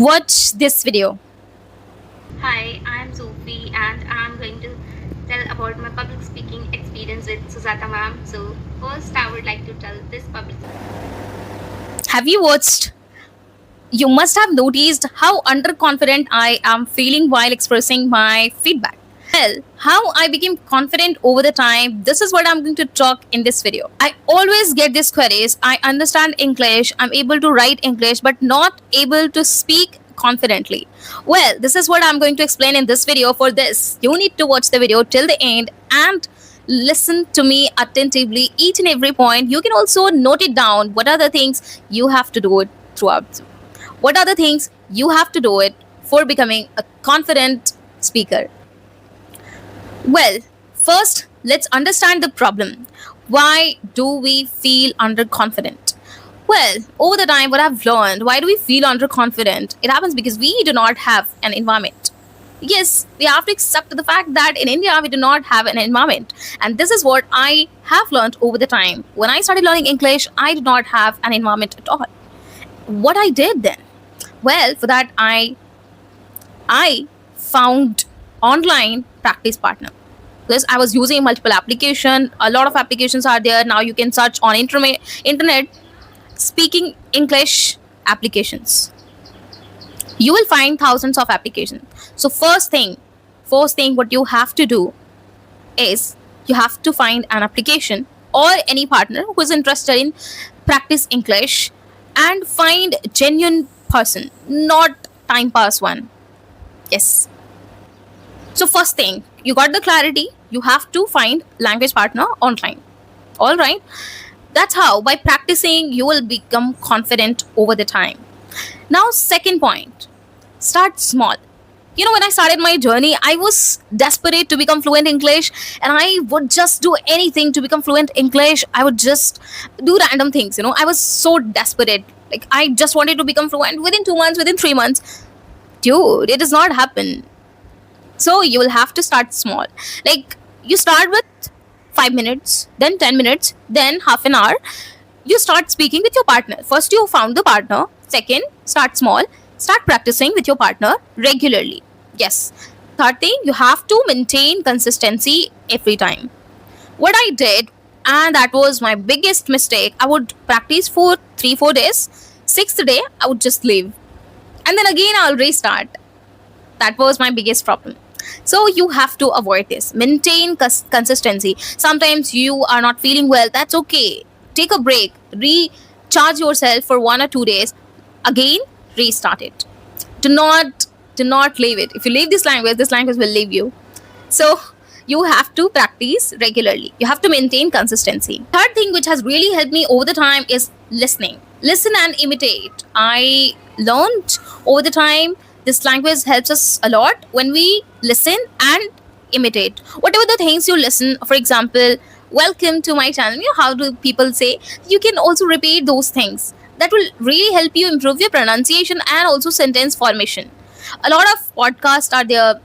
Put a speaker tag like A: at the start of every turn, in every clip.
A: Watch this video.
B: Hi, I'm Sophie and I'm going to tell about my public speaking experience with Sujata ma'am. So, first, I would like to tell this public.
A: Have you watched? You must have noticed how underconfident I am feeling while expressing my feedback. Well, how I became confident over the time, this is what I'm going to talk in this video. I always get these queries. I understand English, I'm able to write English, but not able to speak confidently. Well, this is what I'm going to explain in this video. For this, you need to watch the video till the end and listen to me attentively each and every point. You can also note it down. What are the things you have to do it throughout? What are the things you have to do it for becoming a confident speaker? Well, first, let's understand the problem. Why do we feel underconfident? Well, over the time, what I've learned, why do we feel underconfident? It happens because we do not have an environment. Yes, we have to accept the fact that in India, we do not have an environment. And this is what I have learned over the time. When I started learning English, I did not have an environment at all. What I did then? Well, for that, I found online practice partner because I was using multiple application. A lot of applications are there now. You can search on internet speaking English applications. You will find thousands of applications. So first thing what you have to do is you have to find an application or any partner who is interested in practice English and find genuine person, not time pass one. Yes. So first thing, you got the clarity, you have to find language partner online. All right. That's how by practicing you will become confident over the time. Now second point, start small. You know, when I started my journey, I was desperate to become fluent English and I would just do anything to become fluent English. I would just do random things, you know. I was so desperate. Like I just wanted to become fluent within 2 months, within 3 months. Dude, it does not happen. So you will have to start small. Like you start with 5 minutes, then 10 minutes, then half an hour. You start speaking with your partner. First, you found the partner. Second, start small. Start practicing with your partner regularly. Yes. Third thing, you have to maintain consistency every time. What I did, and that was my biggest mistake, I would practice for 3 4 days. Sixth day, I would just leave. And then again, I'll restart. That was my biggest problem. So you have to avoid this. Maintain consistency. Sometimes you are not feeling well. That's okay. Take a break. Recharge yourself for 1 or 2 days. Again, restart it. Do not leave it. If you leave this language will leave you. So you have to practice regularly. You have to maintain consistency. Third thing which has really helped me over the time is listening. Listen and imitate. I learned over the time this language helps us a lot when we listen and imitate. Whatever the things you listen, for example, welcome to my channel. You know, how do people say? You can also repeat those things. That will really help you improve your pronunciation and also sentence formation. A lot of podcasts are there.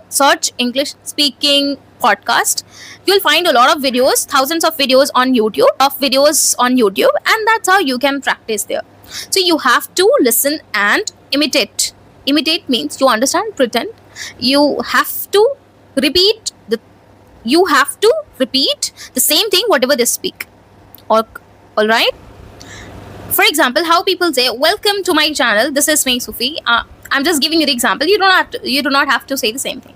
A: Search English speaking podcast. You'll find a lot of videos, thousands of videos on YouTube, and that's how you can practice there. So you have to listen and imitate. Imitate means you understand, pretend. You have to repeat the same thing whatever they speak. Or all right. For example, how people say, "Welcome to my channel. This is me, Sufi." I'm just giving you the example. You do not have to say the same thing.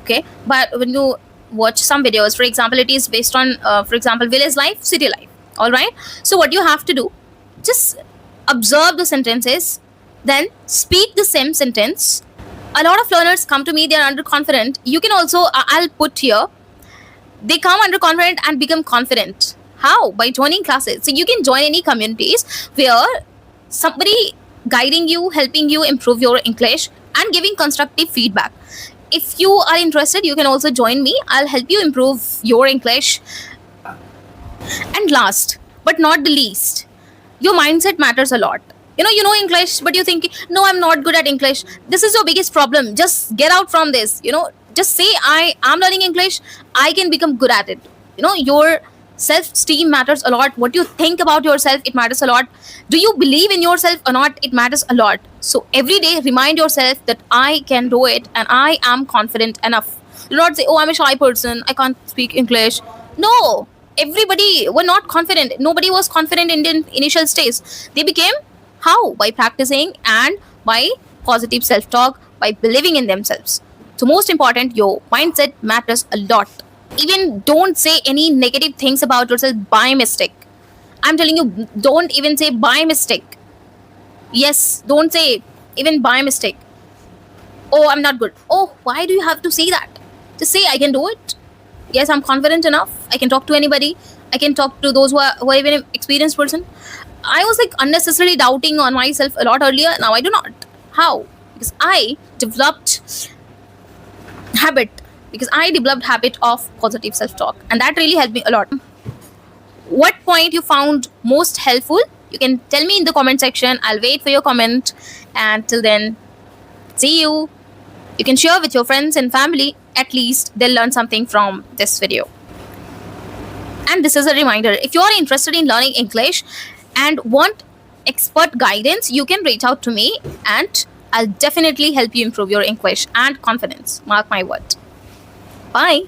A: Okay, but when you watch some videos, for example, it is based on, for example, village life, city life. All right. So what you have to do, just observe the sentences, then speak the same sentence. A lot of learners come to me, they are underconfident. You can also, I'll put here, they come underconfident and become confident. How? By joining classes. So you can join any communities where somebody guiding you, helping you improve your English and giving constructive feedback. If you are interested, you can also join me. I'll help you improve your English. And last but not the least, your mindset matters a lot. You know English, but you think, no, I'm not good at English. This is your biggest problem. Just get out from this. Just say, I am learning English. I can become good at it. Your Self-esteem matters a lot. What you think about yourself, it matters a lot. Do you believe in yourself or not, it matters a lot. So every day remind yourself that I can do it and I am confident enough. Do not say, oh, I'm a shy person, I can't speak English. No, everybody were not confident. Nobody was confident in the initial stage. They became how? By practicing and by positive self-talk, by believing in themselves. So most important, your mindset matters a lot. Even don't say any negative things about yourself by mistake. I'm telling you, don't even say by mistake. Yes, don't say even by mistake. Oh, I'm not good. Oh, why do you have to say that? Just say I can do it. Yes, I'm confident enough. I can talk to anybody. I can talk to those who are even an experienced person. I was like unnecessarily doubting on myself a lot earlier. Now I do not. How? Because I developed habit. Because I developed habit of positive self-talk, and that really helped me a lot. What point you found most helpful? You can tell me in the comment section. I'll wait for your comment. And till then, see you. You can share with your friends and family. At least they'll learn something from this video. And this is a reminder, if you are interested in learning English and want expert guidance, you can reach out to me and I'll definitely help you improve your English and confidence. Mark my word. Bye.